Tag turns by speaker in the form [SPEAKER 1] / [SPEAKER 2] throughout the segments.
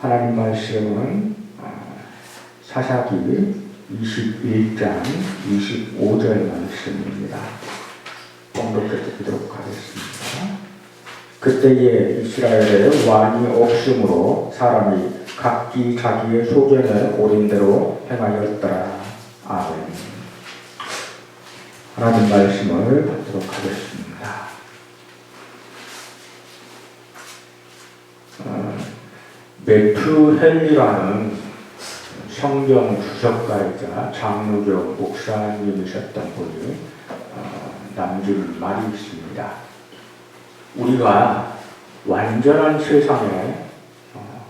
[SPEAKER 1] 하나님 말씀은 사사기 21장 25절 말씀입니다. 봉독해드리도록 하겠습니다. 그때에 이스라엘에 왕이 없으므로 사람이 각기 자기의 소견에 옳은 대로 행하였더라. 아멘. 하나님 말씀을 받도록 하겠습니다. 매튜 헨리라는 성경 주석가이자 장로교 목사님이셨던 분이 남긴 말이 있습니다. 우리가 완전한 세상에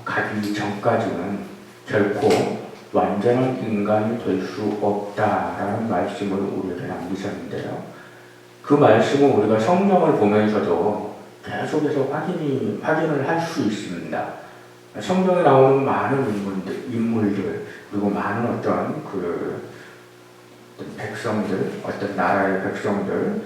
[SPEAKER 1] 가기 전까지는 결코 완전한 인간이 될 수 없다라는 말씀을 우리에게 남기셨는데요. 그 말씀은 우리가 성경을 보면서도 계속해서 확인을 할 수 있습니다. 성경에 나오는 많은 인물들 그리고 많은 어떤 백성들, 어떤 나라의 백성들,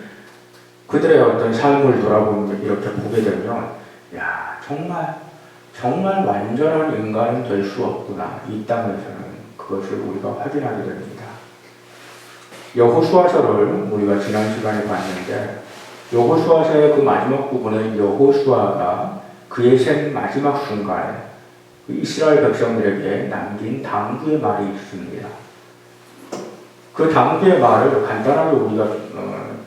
[SPEAKER 1] 그들의 어떤 삶을 돌아보면 이렇게 보게 되면, 야, 정말 완전한 인간은 될 수 없구나. 이 땅에서는 그것을 우리가 확인하게 됩니다. 여호수아서를 우리가 지난 시간에 봤는데, 여호수아서의 그 마지막 부분에 여호수아가 그의 생 마지막 순간에 이스라엘 백성들에게 남긴 당부의 말이 있습니다. 그 당부의 말을 간단하게 우리가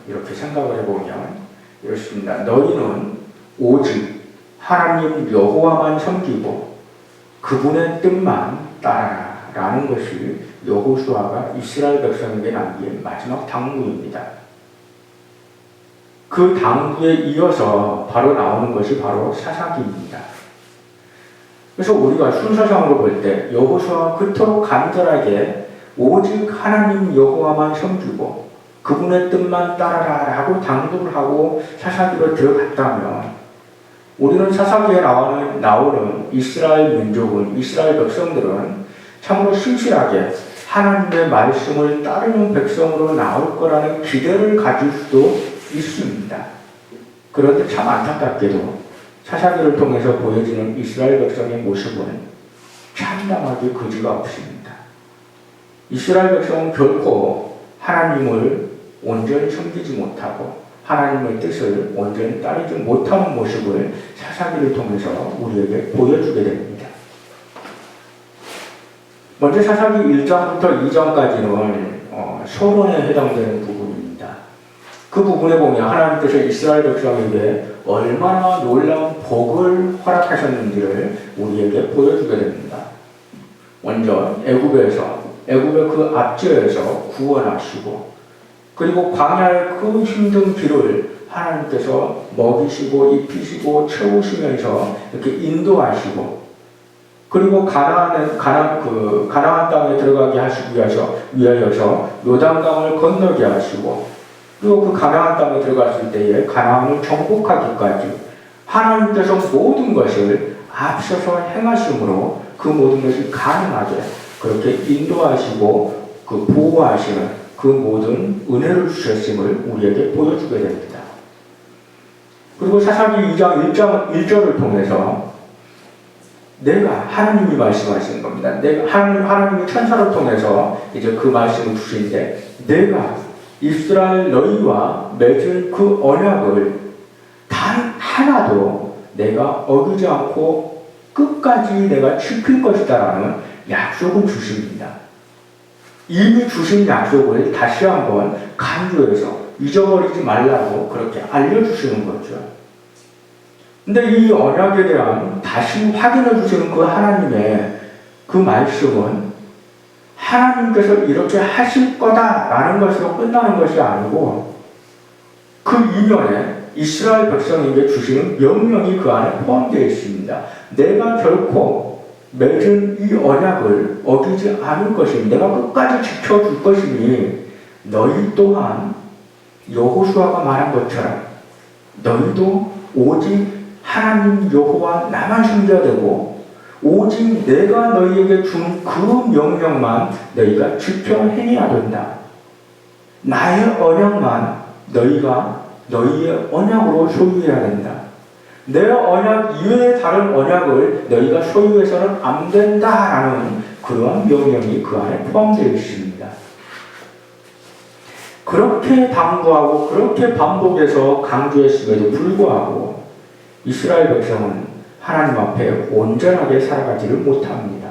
[SPEAKER 1] 이렇게 생각을 해보면 이렇습니다. 너희는 오직 하나님 여호와만 섬기고 그분의 뜻만 따라라 라는 것이 여호수아가 이스라엘 백성에게 남긴 마지막 당부입니다. 그 당부에 이어서 바로 나오는 것이 바로 사사기입니다. 그래서 우리가 순서상으로 볼 때 여호수아가 그토록 간절하게 오직 하나님 여호와만 섬기고 그분의 뜻만 따라라 라고 당부를 하고 사사기로 들어갔다면, 우리는 사사기에 나오는 이스라엘 민족은, 이스라엘 백성들은 참으로 신실하게 하나님의 말씀을 따르는 백성으로 나올 거라는 기대를 가질 수도 있습니다. 그런데 참 안타깝게도 사사기를 통해서 보여지는 이스라엘 백성의 모습은 참담하게 그지가 없습니다. 이스라엘 백성은 결코 하나님을 온전히 섬기지 못하고 하나님의 뜻을 온전히 따르지 못하는 모습을 사사기를 통해서 우리에게 보여주게 됩니다. 먼저 사사기 1장부터 2장까지는 서론에 해당되는 부분입니다. 그 부분에 보면 하나님께서 이스라엘 백성에게 얼마나 놀라운 복을 허락하셨는지를 우리에게 보여주게 됩니다. 먼저 애굽의 그 압제에서 구원하시고, 그리고 광야의 그 힘든 길을 하나님께서 먹이시고 입히시고 채우시면서 이렇게 인도하시고, 그리고 가나안 땅에 들어가게 하시기 위하여서 요단강을 건너게 하시고, 그리고 그 가나안 땅에 들어갔을 때에 가나안을 정복하기까지 하나님께서 모든 것을 앞서서 행하심으로 그 모든 것이 가능하게 그렇게 인도하시고 그 보호하시는 그 모든 은혜를 주셨음을 우리에게 보여주게 됩니다. 그리고 사사기 2장 1절을 통해서 내가, 하나님이 말씀하시는 겁니다. 하나님이 천사를 통해서 이제 그 말씀을 주시는데, 내가 이스라엘 너희와 맺은 그 언약을 단 하나도 내가 어기지 않고 끝까지 내가 지킬 것이다라는 약속을 주십니다. 이미 주신 약속을 다시 한번 강조해서 잊어버리지 말라고 그렇게 알려주시는 거죠. 근데 이 언약에 대한 다시 확인해 주시는 그 하나님의 그 말씀은 하나님께서 이렇게 하실 거다라는 것으로 끝나는 것이 아니고, 그 이면에 이스라엘 백성에게 주시는 명령이 그 안에 포함되어 있습니다. 내가 결코 맺은 이 언약을 어기지 않을 것이니, 내가 끝까지 지켜줄 것이니, 너희 또한 여호수아가 말한 것처럼 너희도 오직 하나님 여호와 나만 섬겨야 되고, 오직 내가 너희에게 준 그 명령만 너희가 지켜 행해야 된다. 나의 언약만 너희가 너희의 언약으로 소유해야 된다. 내 언약 이외의 다른 언약을 너희가 소유해서는 안 된다라는 그러한 명령이 그 안에 포함되어 있습니다. 그렇게 당부하고 그렇게 반복해서 강조했음에도 불구하고 이스라엘 백성은 하나님 앞에 온전하게 살아가지를 못합니다.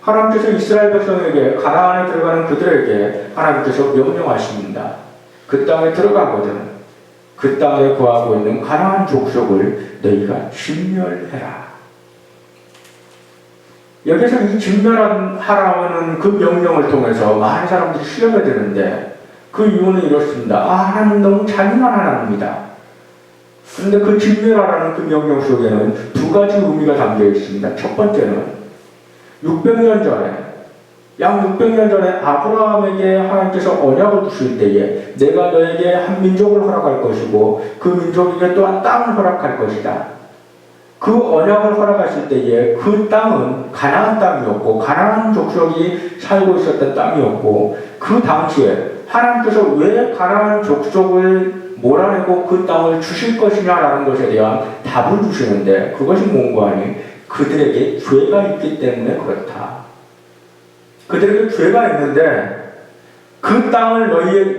[SPEAKER 1] 하나님께서 이스라엘 백성에게 가나안에 들어가는 그들에게 하나님께서 명령하십니다. 그 땅에 들어가거든 그 땅에 거하고 있는 가나안 족속을 너희가 진멸해라. 여기서 이 진멸하라는 그 명령을 통해서 많은 사람들이 시험에 드는데 그 이유는 이렇습니다. 하나님 너무 잔인한 하나님입니다. 그런데 그 진멸하라는 그 명령 속에는 두 가지 의미가 담겨 있습니다. 첫 번째는 600년 전에 약 600년 전에 아브라함에게 하나님께서 언약을 주실 때에 내가 너에게 한 민족을 허락할 것이고 그 민족에게 또한 땅을 허락할 것이다. 그 언약을 허락하실 때에 그 땅은 가나안 땅이었고 가나안 족속이 살고 있었던 땅이었고 그 당시에 하나님께서 왜 가나안 족속을 몰아내고 그 땅을 주실 것이냐라는 것에 대한 답을 주시는데 그것이 뭔가 하니 그들에게 죄가 있기 때문에 그렇다. 그들에게 죄가 있는데 그 땅을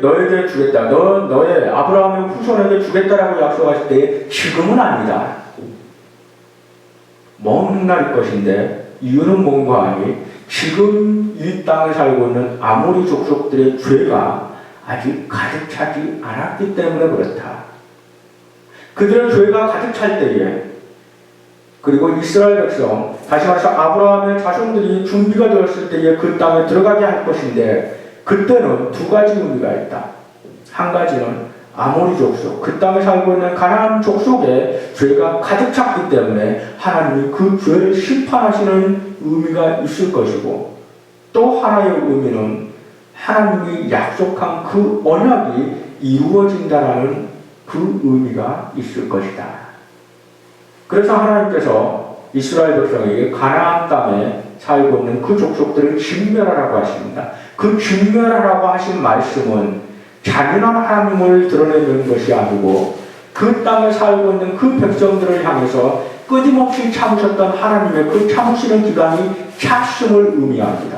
[SPEAKER 1] 너에게 주겠다. 너의 아브라함의 후손에게 주겠다라고 약속하실 때 지금은 아니다. 먼 훗날일 것인데 이유는 뭔가 하니 지금 이 땅에 살고 있는 아모리 족속들의 죄가 아직 가득 차지 않았기 때문에 그렇다. 그들의 죄가 가득 찰 때에 그리고 이스라엘 백성, 다시 말해서 아브라함의 자손들이 준비가 되었을 때에 그 땅에 들어가게 할 것인데 그때는 두 가지 의미가 있다. 한 가지는 아모리 족속, 그 땅에 살고 있는 가나안 족속에 죄가 가득 찼기 때문에 하나님이 그 죄를 심판하시는 의미가 있을 것이고 또 하나의 의미는 하나님이 약속한 그 언약이 이루어진다라는 그 의미가 있을 것이다. 그래서 하나님께서 이스라엘 백성에게 가나안 땅에 살고 있는 그 족속들을 진멸하라고 하십니다. 그 진멸하라고 하신 말씀은 잔인한 하나님을 드러내는 것이 아니고 그 땅에 살고 있는 그 백성들을 향해서 끊임없이 참으셨던 하나님의 그 참으시는 기간이 찼음을 의미합니다.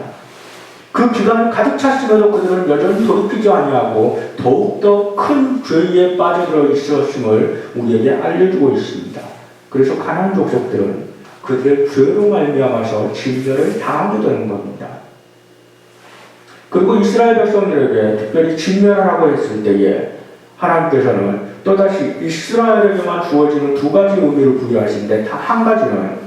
[SPEAKER 1] 그 기간이 가득 찼음에도 그들은 여전히 돌이키지 아니하고 더욱더 큰 죄에 빠져들어 있었음을 우리에게 알려주고 있습니다. 그래서 가나안 족속들은 그들의 죄로 말미암아서 진멸을 당하게 되는 겁니다. 그리고 이스라엘 백성들에게 특별히 진멸하라고 했을 때에 하나님께서는 또다시 이스라엘에게만 주어지는 두 가지 의미를 부여하시는데 다 한 가지는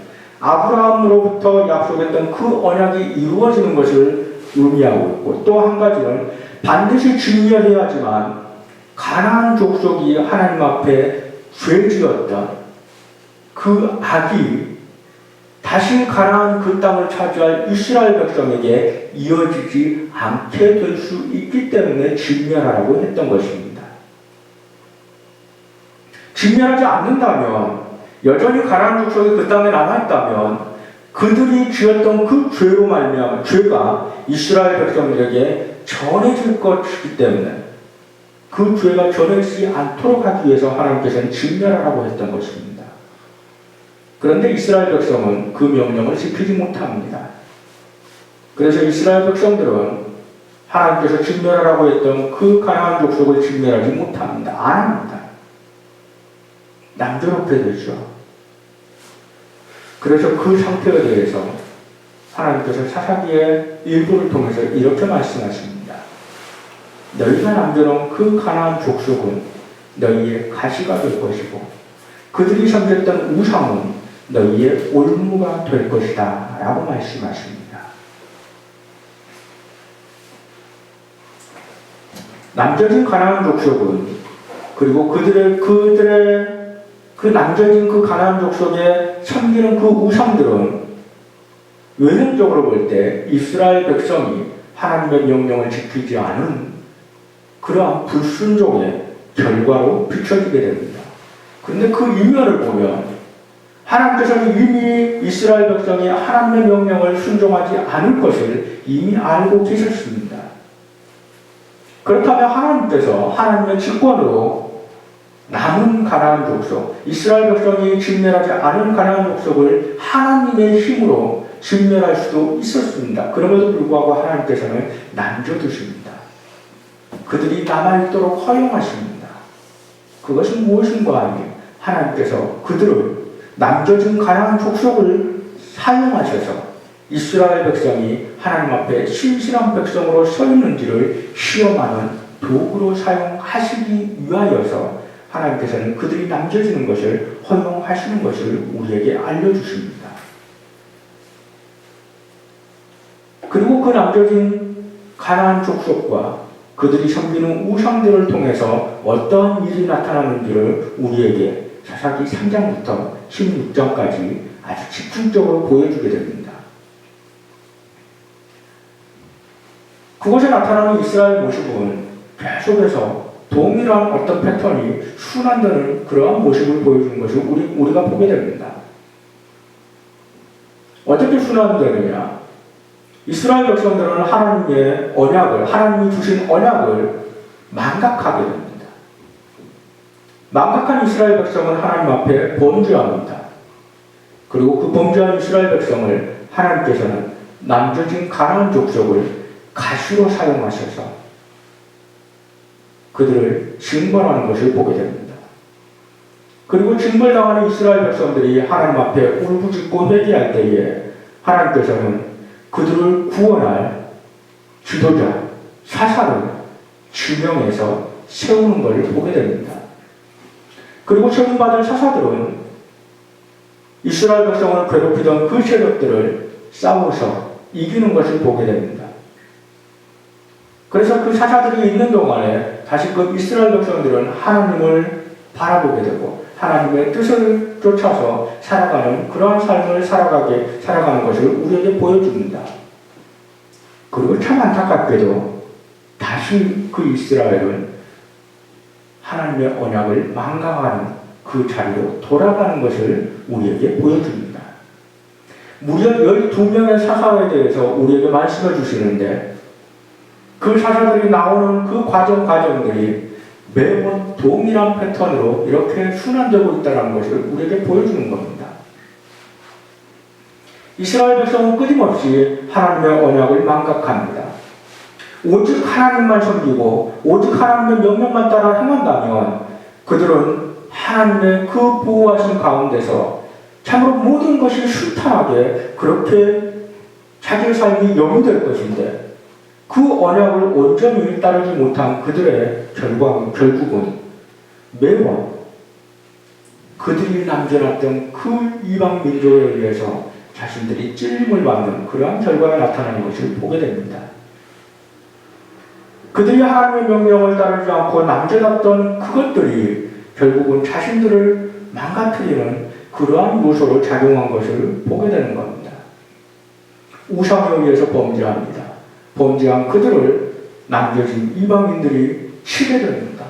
[SPEAKER 1] 아브라함으로부터 약속했던 그 언약이 이루어지는 것을 의미하고 있고 또 한 가지는 반드시 진멸해야지만 가나안 족속이 하나님 앞에 죄지었던 그 악이 다시 가나안 그 땅을 차지할 이스라엘 백성에게 이어지지 않게 될 수 있기 때문에 진멸하라고 했던 것입니다. 진멸하지 않는다면 여전히 가나안 족속이 그 땅에 남아있다면 그들이 지었던 그 죄로 말미암아 죄가 이스라엘 백성들에게 전해질 것이기 때문에 그 죄가 전해지지 않도록 하기 위해서 하나님께서는 진멸하라고 했던 것입니다. 그런데 이스라엘 백성은 그 명령을 지키지 못합니다. 그래서 이스라엘 백성들은 하나님께서 진멸하라고 했던 그 가나안 족속을 진멸하지 못합니다. 안 합니다. 남조롭게 되죠. 그래서 그 상태에 대해서 하나님께서 사사기의 일부를 통해서 이렇게 말씀하십니다. 너희가 남겨놓은 그 가나안 족속은 너희의 가시가 될 것이고 그들이 섬겼던 우상은 너희의 올무가 될 것이다 라고 말씀하십니다. 남겨진 가나안 족속은 그리고 그들의 그 남겨진 그 가나안 족속에 섬기는 그 우상들은 외형적으로 볼 때 이스라엘 백성이 하나님의 명령을 지키지 않은 그러한 불순종의 결과로 비춰지게 됩니다. 그런데 그 이면을 보면 하나님께서는 이미 이스라엘 백성이 하나님의 명령을 순종하지 않을 것을 이미 알고 계셨습니다. 그렇다면 하나님께서 하나님의 직권으로 남은 가나안 족속, 이스라엘 백성이 진멸하지 않은 가나안 족속을 하나님의 힘으로 진멸할 수도 있었습니다. 그럼에도 불구하고 하나님께서는 남겨두십니다. 그들이 남아있도록 허용하십니다. 그것은 무엇인가 하니 하나님께서 그들을 남겨진 가나안 족속을 사용하셔서 이스라엘 백성이 하나님 앞에 신실한 백성으로 서 있는지를 시험하는 도구로 사용하시기 위하여서 하나님께서는 그들이 남겨지는 것을 허용하시는 것을 우리에게 알려주십니다. 그리고 그 남겨진 가나안 족속과 그들이 섬기는 우상들을 통해서 어떠한 일이 나타나는지를 우리에게 사사기 3장부터 16장까지 아주 집중적으로 보여주게 됩니다. 그곳에 나타나는 이스라엘 모습은 계속해서 동일한 어떤 패턴이 순환되는 그러한 모습을 보여주는 것을 우리가 보게 됩니다. 어떻게 순환되느냐? 이스라엘 백성들은 하나님의 언약을, 하나님이 주신 언약을 망각하게 됩니다. 망각한 이스라엘 백성은 하나님 앞에 범죄합니다. 그리고 그 범죄한 이스라엘 백성을 하나님께서는 남겨진 가나안 족속을 가시로 사용하셔서 그들을 징벌하는 것을 보게 됩니다. 그리고 징벌당하는 이스라엘 백성들이 하나님 앞에 울부짖고 회개할 때에 하나님께서는 그들을 구원할 지도자, 사사를 지명해서 세우는 것을 보게 됩니다. 그리고 세움받은 사사들은 이스라엘 백성을 괴롭히던 그 세력들을 싸워서 이기는 것을 보게 됩니다. 그래서 그 사사들이 있는 동안에 다시 그 이스라엘 백성들은 하나님을 바라보게 되고 하나님의 뜻을 쫓아서 살아가는 그러한 삶을 살아가는 것을 우리에게 보여줍니다. 그리고 참 안타깝게도 다시 그 이스라엘은 하나님의 언약을 망각하는 그 자리로 돌아가는 것을 우리에게 보여줍니다. 무려 12명의 사사에 대해서 우리에게 말씀해 주시는데 그 사사들이 나오는 그 과정들이 매번 동일한 패턴으로 이렇게 순환되고 있다는 것을 우리에게 보여주는 겁니다. 이스라엘 백성은 끊임없이 하나님의 언약을 망각합니다. 오직 하나님만 섬기고 오직 하나님의 명령만 따라 행한다면 그들은 하나님의 그 보호하신 가운데서 참으로 모든 것이 순탄하게 그렇게 자기의 삶이 영위될 것인데 그 언약을 온전히 따르지 못한 그들의 결국은 매번 그들이 남겨놨던 그 이방 민족에 의해서 자신들이 찔림을 받는 그러한 결과가 나타나는 것을 보게 됩니다. 그들이 하나님의 명령을 따르지 않고 남겨놨던 그것들이 결국은 자신들을 망가뜨리는 그러한 요소로 작용한 것을 보게 되는 겁니다. 우상에 의해서 범죄합니다. 범죄한 그들을 남겨진 이방인들이 치게 됩니다.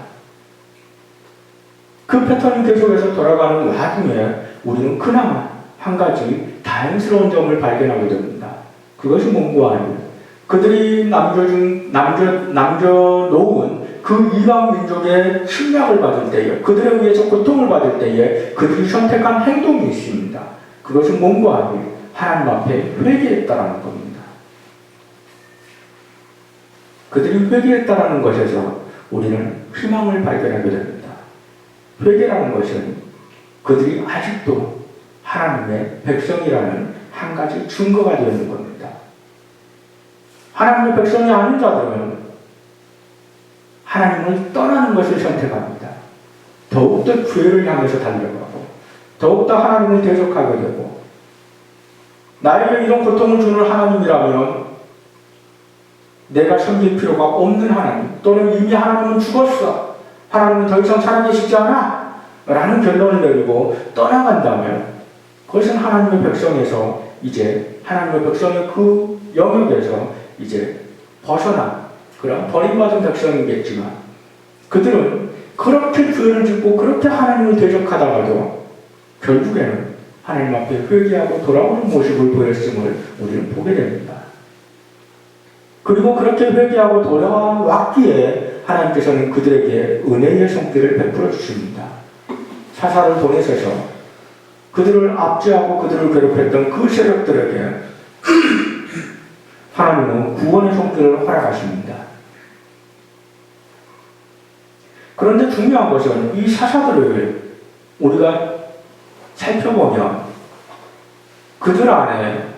[SPEAKER 1] 그 패턴이 계속해서 돌아가는 와중에 우리는 그나마 한 가지 다행스러운 점을 발견하게 됩니다. 그것이 뭔가 아니면 그들이 남겨놓은 그 이방 민족의 침략을 받을 때에 그들에 의해서 고통을 받을 때에 그들이 선택한 행동이 있습니다. 그것은 뭔가 아니면 하나님 앞에 회개했다라는 겁니다. 그들이 회개했다라는 것에서 우리는 희망을 발견하게 됩니다. 회개라는 것은 그들이 아직도 하나님의 백성이라는 한 가지 증거가 되는 겁니다. 하나님의 백성이 아닌 자들은 하나님을 떠나는 것을 선택합니다. 더욱더 죄를 향해서 달려가고 더욱더 하나님을 대적하게 되고 나에게 이런 고통을 주는 하나님이라면 내가 섬길 필요가 없는 하나님 또는 이미 하나님은 죽었어. 하나님은 더 이상 살아계시지 않아. 라는 결론을 내리고 떠나간다면 그것은 하나님의 백성에서 이제 하나님의 백성의 그 영역에서 이제 벗어난 그런 버림받은 백성이겠지만 그들은 그렇게 죄를 짓고 그렇게 하나님을 대적하다가도 결국에는 하나님 앞에 회개하고 돌아오는 모습을 보였음을 우리는 보게 됩니다. 그리고 그렇게 회개하고 돌아왔기에 하나님께서는 그들에게 은혜의 손길을 베풀어 주십니다. 사사를 보내셔서 그들을 압제하고 그들을 괴롭혔던 그 세력들에게 하나님은 구원의 손길을 허락하십니다. 그런데 중요한 것은 이 사사들을 우리가 살펴보면 그들 안에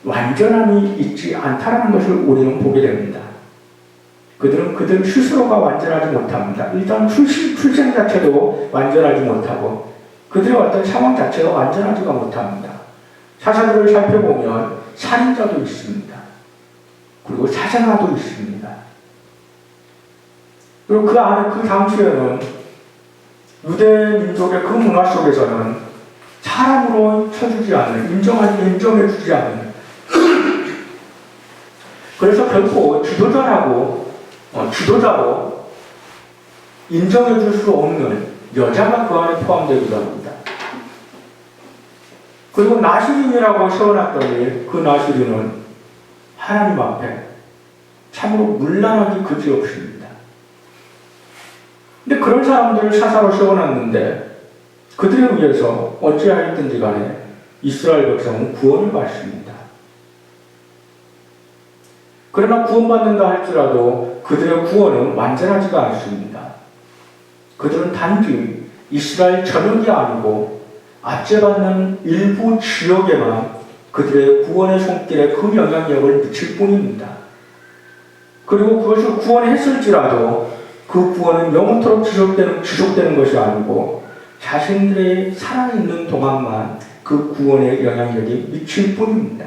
[SPEAKER 1] 완전함이 있지 않다는 것을 우리는 보게 됩니다. 그들은 그들 스스로가 완전하지 못합니다. 일단 출생 자체도 완전하지 못하고 그들의 어떤 상황 자체가 완전하지가 못합니다. 사사들을 살펴보면 살인자도 있습니다. 그리고 사생아도 있습니다. 그리고 그 안에 그 당시에는 유대 민족의 그 문화 속에서는 사람으로 쳐주지 않는, 인정해주지 않는 그래서 결코 지도자로 인정해줄 수 없는 여자가 그 안에 포함되기도 합니다. 그리고 나시린이라고 세워놨더니 그 나시린은 하나님 앞에 참으로 문란하기 그지없습니다. 근데 그런 사람들을 사사로 세워놨는데 그들에 의해서 어찌하였든지 간에 이스라엘 백성은 구원을 받습니다. 그러나 구원받는다 할지라도 그들의 구원은 완전하지가 않습니다. 그들은 단지 이스라엘 전역이 아니고 압제받는 일부 지역에만 그들의 구원의 손길에 그 영향력을 미칠 뿐입니다. 그리고 그것을 구원했을지라도 그 구원은 영원토록 지속되는 것이 아니고 자신들의 살아있는 동안만 그 구원의 영향력이 미칠 뿐입니다.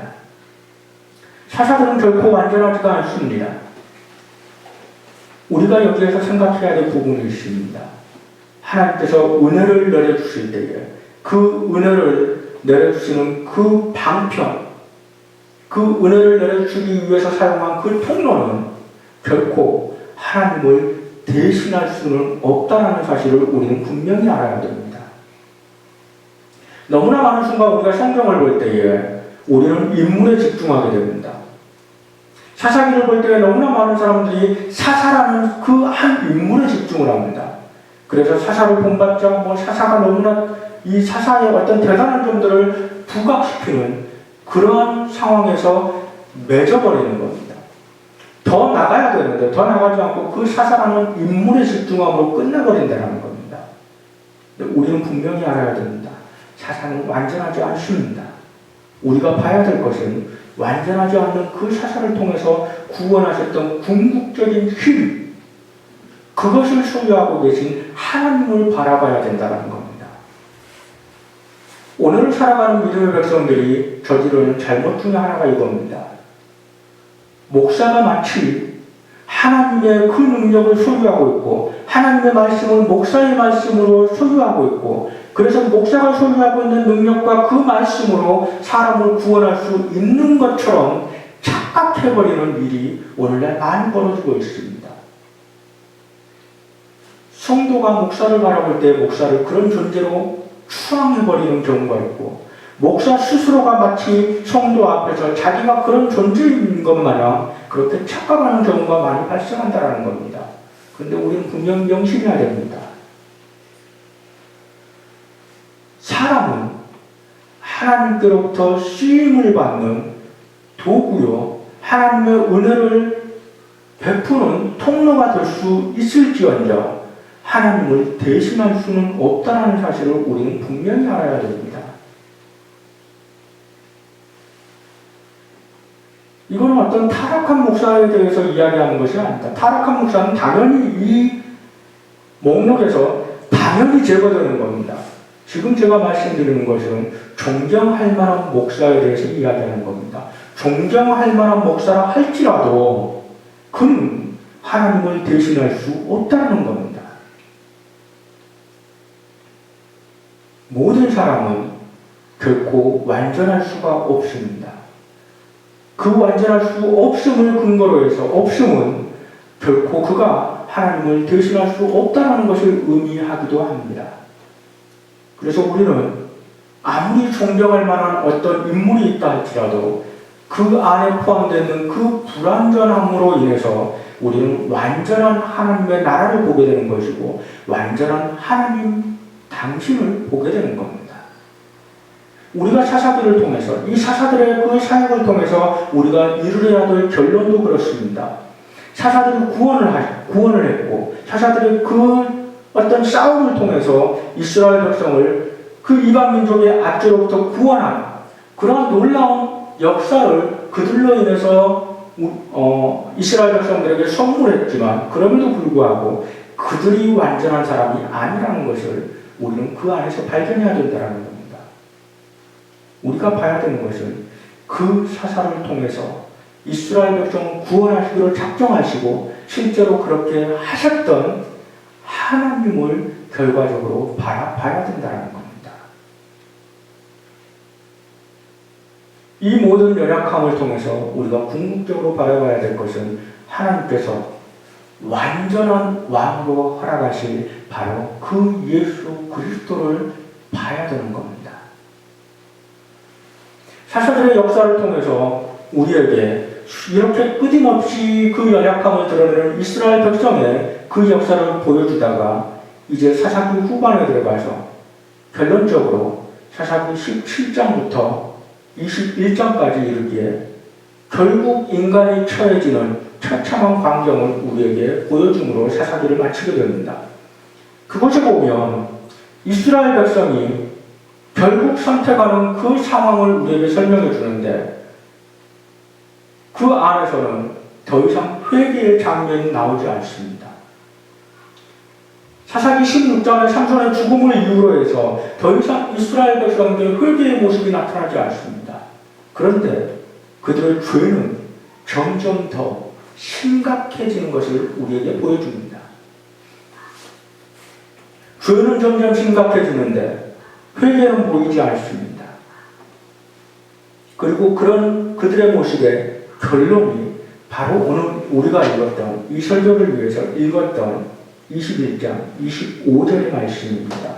[SPEAKER 1] 사사들은 결코 완전하지가 않습니다. 우리가 여기에서 생각해야 될 부분이 있습니다. 하나님께서 은혜를 내려주실 때에 그 은혜를 내려주시는 그 방편, 그 은혜를 내려주기 위해서 사용한 그 통로는 결코 하나님을 대신할 수는 없다는 사실을 우리는 분명히 알아야 됩니다. 너무나 많은 순간 우리가 성경을 볼 때에 우리는 인물에 집중하게 됩니다. 사사기를 볼 때에 너무나 많은 사람들이 사사라는 그 한 인물에 집중을 합니다. 그래서 사사를 본받자 사사가 너무나 이 사사의 어떤 대단한 점들을 부각시키는 그러한 상황에서 맺어버리는 겁니다. 더 나가야 되는데 더 나가지 않고 그 사사라는 인물에 집중함으로 끝내버린다는 겁니다. 우리는 분명히 알아야 됩니다. 사사는 완전하지 않습니다. 우리가 봐야 될 것은 완전하지 않는 그 사사를 통해서 구원하셨던 궁극적인 힘, 그것을 소유하고 계신 하나님을 바라봐야 된다는 겁니다. 오늘 살아가는 믿음의 백성들이 저지르는 잘못 중에 하나가 이겁니다. 목사가 마치 하나님의 그 능력을 소유하고 있고 하나님의 말씀을 목사의 말씀으로 소유하고 있고 그래서 목사가 소유하고 있는 능력과 그 말씀으로 사람을 구원할 수 있는 것처럼 착각해버리는 일이 오늘날 많이 벌어지고 있습니다. 성도가 목사를 바라볼 때 목사를 그런 존재로 추앙해버리는 경우가 있고 목사 스스로가 마치 성도 앞에서 자기가 그런 존재인 것 마냥 그렇게 착각하는 경우가 많이 발생한다는 겁니다. 그런데 우리는 분명히 명심해야 됩니다. 사람은 하나님께로부터 쓰임을 받는 도구요, 하나님의 은혜를 베푸는 통로가 될 수 있을지언정 하나님을 대신할 수는 없다는 사실을 우리는 분명히 알아야 됩니다. 이건 어떤 타락한 목사에 대해서 이야기하는 것이 아닙니다. 타락한 목사는 당연히 이 목록에서 당연히 제거되는 겁니다. 지금 제가 말씀드리는 것은 존경할 만한 목사에 대해서 이야기하는 겁니다. 존경할 만한 목사라 할지라도 그는 하나님을 대신할 수 없다는 겁니다. 모든 사람은 결코 완전할 수가 없습니다. 그 완전할 수 없음을 근거로 해서 없음은 결코 그가 하나님을 대신할 수 없다는 것을 의미하기도 합니다. 그래서 우리는 아무리 존경할 만한 어떤 인물이 있다 할지라도 그 안에 포함되는 그 불완전함으로 인해서 우리는 완전한 하나님의 나라를 보게 되는 것이고 완전한 하나님 당신을 보게 되는 겁니다. 우리가 사사들을 통해서 이 사사들의 그 사역을 통해서 우리가 이루어야 될 결론도 그렇습니다. 사사들이 구원을 했고 사사들의 그 어떤 싸움을 통해서 이스라엘 백성을 그 이방 민족의 압제로부터 구원한 그런 놀라운 역사를 그들로 인해서 이스라엘 백성들에게 선물했지만 그럼에도 불구하고 그들이 완전한 사람이 아니라는 것을 우리는 그 안에서 발견해야 된다는 겁니다. 우리가 봐야 되는 것은 그 사사를 통해서 이스라엘 백성을 구원하시기로 작정하시고 실제로 그렇게 하셨던 하나님을 결과적으로 바라봐야 된다는 겁니다. 이 모든 연약함을 통해서 우리가 궁극적으로 바라봐야 될 것은 하나님께서 완전한 왕으로 허락하실 바로 그 예수 그리스도를 봐야 되는 겁니다. 사사들의 역사를 통해서 우리에게 이렇게 끊임없이 그 연약함을 드러내는 이스라엘 백성의 그 역사를 보여주다가 이제 사사기 후반에 들어가서 결론적으로 사사기 17장부터 21장까지 이르기에 결국 인간이 처해지는 처참한 광경을 우리에게 보여줌으로 사사기를 마치게 됩니다. 그곳에 보면 이스라엘 백성이 결국 선택하는 그 상황을 우리에게 설명해 주는데 그 안에서는 더 이상 회개의 장면이 나오지 않습니다. 사사기 16장의 삼손의 죽음을 이유로 해서 더 이상 이스라엘 백성들의 회개의 모습이 나타나지 않습니다. 그런데 그들의 죄는 점점 더 심각해지는 것을 우리에게 보여줍니다. 죄는 점점 심각해지는데 회개는 보이지 않습니다. 그리고 그런 그들의 모습의 결론이 바로 오늘 우리가 읽었던 이 설교를 위해서 읽었던 21장 25절의 말씀입니다.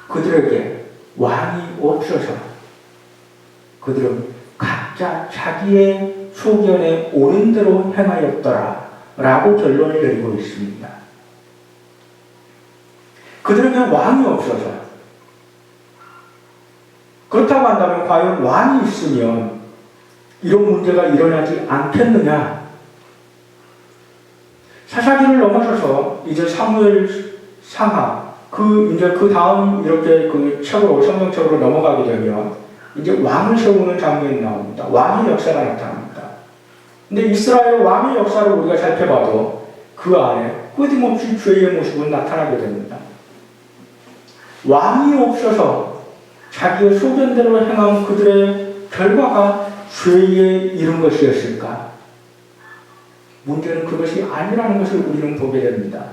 [SPEAKER 1] 그들에게 왕이 없어서 그들은 각자 자기의 소견에 옳은 대로 행하였더라 라고 결론을 내리고 있습니다. 그들에게 왕이 없어서 그렇다고 한다면 과연 왕이 있으면 이런 문제가 일어나지 않겠느냐? 사사기를 넘어서서 이제 사무엘 상하 이제 그 다음 이렇게 그 책으로 성경책으로 넘어가게 되면 이제 왕을 세우는 장면이 나옵니다. 왕의 역사가 나타납니다. 근데 이스라엘 왕의 역사를 우리가 살펴봐도 그 안에 끊임없이 죄의 모습은 나타나게 됩니다. 왕이 없어서 자기의 소견대로 행한 그들의 결과가 죄에 이른 것이었을까? 문제는 그것이 아니라는 것을 우리는 보게 됩니다.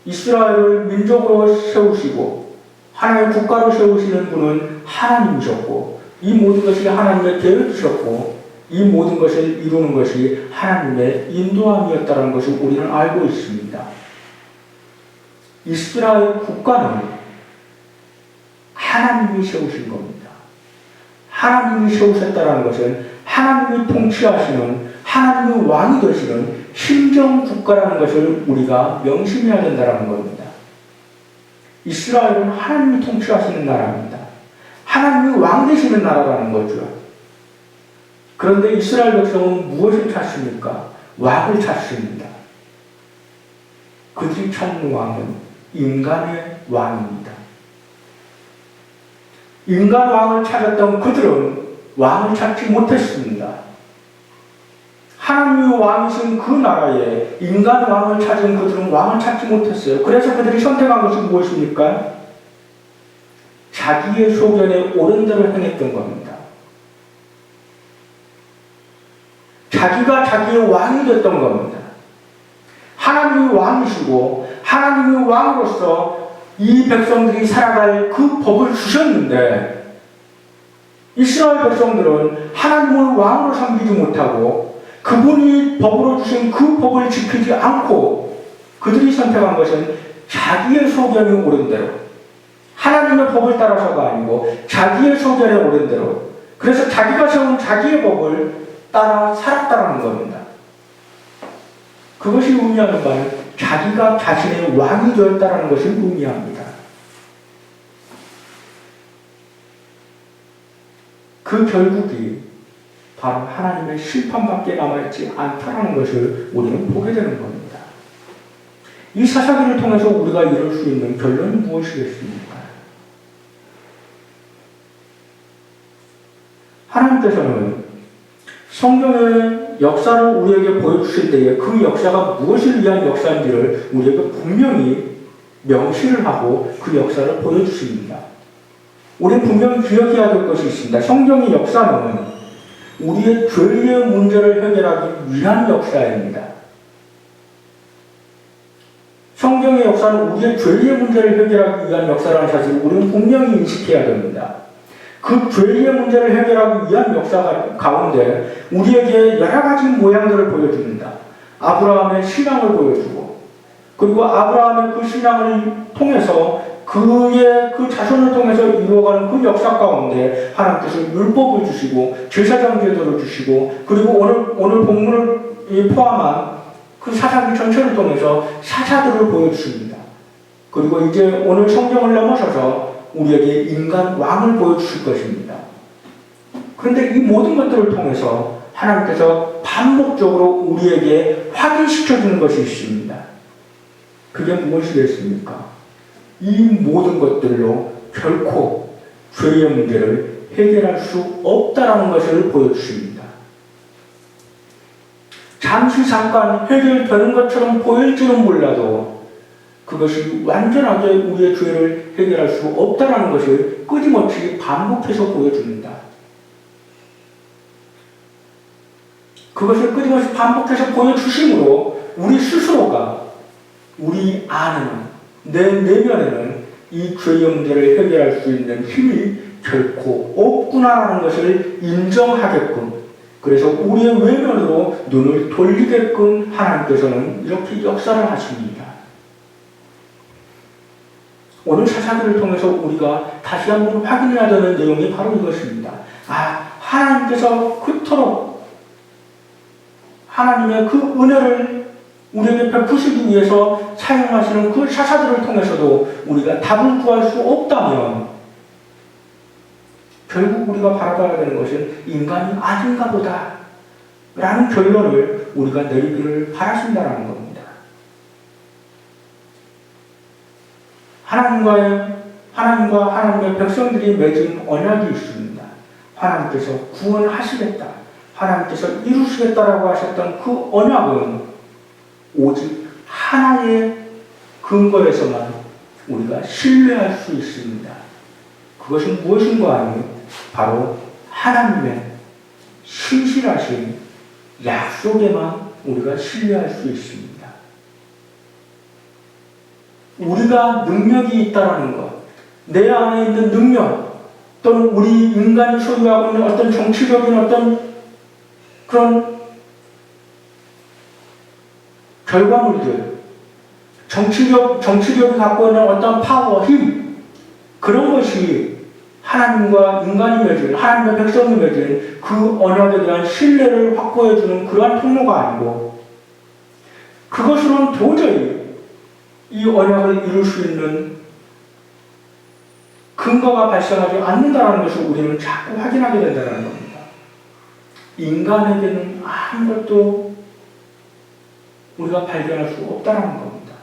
[SPEAKER 1] 이스라엘을 민족으로 세우시고 하나님의 국가로 세우시는 분은 하나님이셨고 이 모든 것이 하나님의 계획이셨고 이 모든 것을 이루는 것이 하나님의 인도함이었다는 것을 우리는 알고 있습니다. 이스라엘 국가는 하나님이 세우신 겁니다. 하나님이 세우셨다는 것은 하나님이 통치하시는 하나님의 왕이 되시는 신정 국가라는 것을 우리가 명심해야 된다는 겁니다. 이스라엘은 하나님이 통치하시는 나라입니다. 하나님이 왕 되시는 나라라는 거죠. 그런데 이스라엘 백성은 무엇을 찾습니까? 왕을 찾습니다. 그들이 찾는 왕은 인간의 왕입니다. 인간 왕을 찾았던 그들은 왕을 찾지 못했습니다. 하나님의 왕이신 그 나라에 인간 왕을 찾은 그들은 왕을 찾지 못했어요. 그래서 그들이 선택한 것이 무엇입니까? 자기의 소견에 옳은 대로 행했던 겁니다. 자기가 자기의 왕이 됐던 겁니다. 하나님이 왕이시고 하나님의 왕으로서 이 백성들이 살아갈 그 법을 주셨는데 이스라엘 백성들은 하나님을 왕으로 섬기지 못하고 그분이 법으로 주신 그 법을 지키지 않고 그들이 선택한 것은 자기의 소견이 옳은 대로 하나님의 법을 따라서가 아니고 자기의 소견에 옳은 대로 그래서 자기가 세운 자기의 법을 따라 살았다라는 겁니다. 그것이 의미하는 바는 자기가 자신의 왕이 되었다라는 것을 의미합니다. 그 결국이 바로 하나님의 심판밖에 남아있지 않다라는 것을 우리는 보게 되는 겁니다. 이 사사기를 통해서 우리가 이룰 수 있는 결론은 무엇이겠습니까? 하나님께서는 성경의 역사를 우리에게 보여주실 때에 그 역사가 무엇을 위한 역사인지를 우리에게 분명히 명시를 하고 그 역사를 보여주십니다. 우리는 분명히 기억해야 될 것이 있습니다. 성경의 역사는 우리의 죄의 문제를 해결하기 위한 역사입니다. 성경의 역사는 우리의 죄의 문제를 해결하기 위한 역사라는 사실을 우리는 분명히 인식해야 됩니다. 그 죄의 문제를 해결하기 위한 역사 가운데 우리에게 여러 가지 모양들을 보여줍니다. 아브라함의 신앙을 보여주고, 그리고 아브라함의 그 신앙을 통해서 그의 그 자손을 통해서 이루어가는 그 역사 가운데 하나님께서 율법을 주시고 제사장 제도를 주시고, 그리고 오늘 본문을 포함한 그 사사기 전체를 통해서 사사들을 보여주십니다. 그리고 이제 오늘 성경을 넘어서서 우리에게 인간 왕을 보여주실 것입니다. 그런데 이 모든 것들을 통해서 하나님께서 반복적으로 우리에게 확인시켜주는 것이 있습니다. 그게 무엇이겠습니까? 이 모든 것들로 결코 죄의 문제를 해결할 수 없다라는 것을 보여주십니다. 잠깐 해결되는 것처럼 보일지는 몰라도 그것이 완전하게 우리의 죄를 해결할 수 없다라는 것을 끊임없이 반복해서 보여줍니다. 그것을 끊임없이 반복해서 보여주심으로 우리 스스로가 우리 안에는 내 내면에는 이 죄의 문제를 해결할 수 있는 힘이 결코 없구나라는 것을 인정하게끔, 그래서 우리의 외면으로 눈을 돌리게끔 하나님께서는 이렇게 역사를 하십니다. 오늘 사사기를 통해서 우리가 다시 한번 확인해야 되는 내용이 바로 이것입니다. 하나님께서 그토록 하나님의 그 은혜를 우리에게 베푸시기 위해서 사용하시는 그 사사들을 통해서도 우리가 답을 구할 수 없다면 결국 우리가 바라봐야 되는 것은 인간이 아닌가 보다 라는 결론을 우리가 내리기를 바라신다는 겁니다. 하나님과 하나님의 백성들이 맺은 언약이 있습니다. 하나님께서 구원하시겠다, 하나님께서 이루시겠다라고 하셨던 그 언약은 오직 하나의 근거에서만 우리가 신뢰할 수 있습니다. 그것은 무엇인가 하니 바로 하나님의 신실하신 약속에만 우리가 신뢰할 수 있습니다. 우리가 능력이 있다라는 것, 내 안에 있는 능력, 또는 우리 인간이 소유하고 있는 어떤 정치적인 어떤 그런 결과물들, 정치력이 갖고 있는 어떤 파워, 힘, 그런 것이 하나님과 인간이 맺은, 하나님의 백성이 맺은 그 언약에 대한 신뢰를 확보해주는 그러한 통로가 아니고, 그것으로는 도저히 이 언약을 이룰 수 있는 근거가 발생하지 않는다는 것을 우리는 자꾸 확인하게 된다는 겁니다. 인간에게는 아무것도 우리가 발견할 수 없다는 겁니다.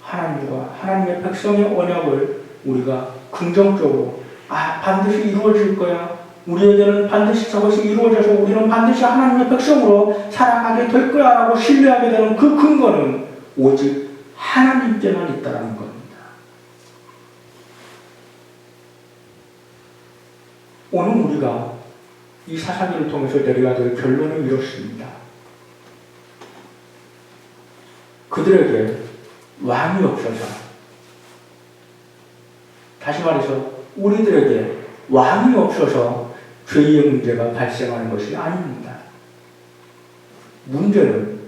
[SPEAKER 1] 하나님과 하나님의 백성의 언약을 우리가 긍정적으로 반드시 이루어질 거야, 우리에게는 반드시 저것이 이루어져서 우리는 반드시 하나님의 백성으로 살아가게 될 거야 라고 신뢰하게 되는 그 근거는 오직 하나님께만 있다는 겁니다. 오늘 우리가 이 사사기를 통해서 내려야 될 결론은 이렇습니다. 그들에게 왕이 없어서, 다시 말해서 우리들에게 왕이 없어서 죄의 문제가 발생하는 것이 아닙니다. 문제는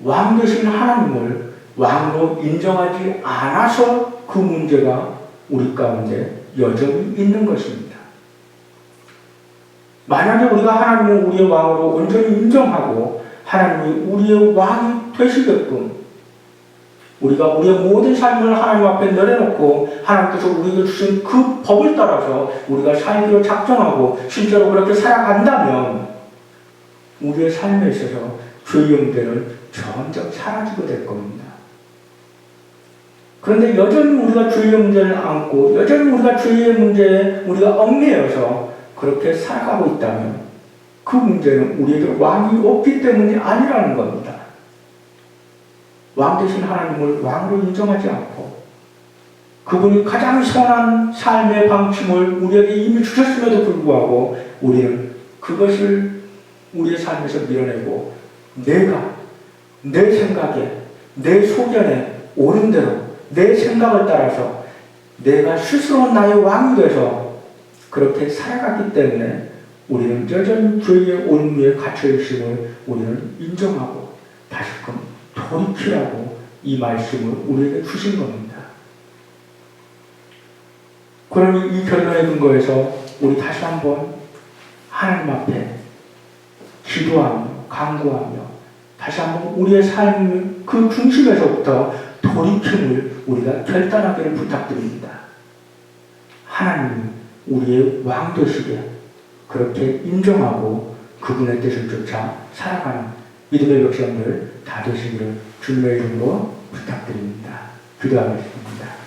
[SPEAKER 1] 왕 되신 하나님을 왕으로 인정하지 않아서 그 문제가 우리 가운데 여전히 있는 것입니다. 만약에 우리가 하나님을 우리의 왕으로 온전히 인정하고 하나님이 우리의 왕이 되시게끔 우리가 우리의 모든 삶을 하나님 앞에 내려놓고 하나님께서 우리에게 주신 그 법을 따라서 우리가 살기로 작정하고 실제로 그렇게 살아간다면 우리의 삶에 있어서 죄의 문제는 점점 사라지게 될 겁니다. 그런데 여전히 우리가 죄의 문제를 안고 여전히 우리가 죄의 문제에 우리가 얽매여서 그렇게 살아가고 있다면 그 문제는 우리에게 왕이 없기 때문이 아니라는 겁니다. 왕 대신 하나님을 왕으로 인정하지 않고 그분이 가장 선한 삶의 방침을 우리에게 이미 주셨음에도 불구하고 우리는 그것을 우리의 삶에서 밀어내고 내가 내 생각에 내 소견에 옳은 대로 내 생각을 따라서 내가 스스로 나의 왕이 돼서 그렇게 살아갔기 때문에 우리는 여전히 죄의 올무에 갇혀있음을 우리는 인정하고 다시금 돌이키라고 이 말씀을 우리에게 주신 겁니다. 그러니 이 결론에 근거해서 우리 다시 한번 하나님 앞에 기도하며 간구하며 다시 한번 우리의 삶 그 중심에서부터 돌이킴을 우리가 결단하기를 부탁드립니다. 하나님 우리의 왕 되시게 그렇게 인정하고 그분의 뜻을 쫓아 살아가는 믿음의 백성들 다 되시기를 주님의 이름으로 부탁드립니다. 기도하겠습니다.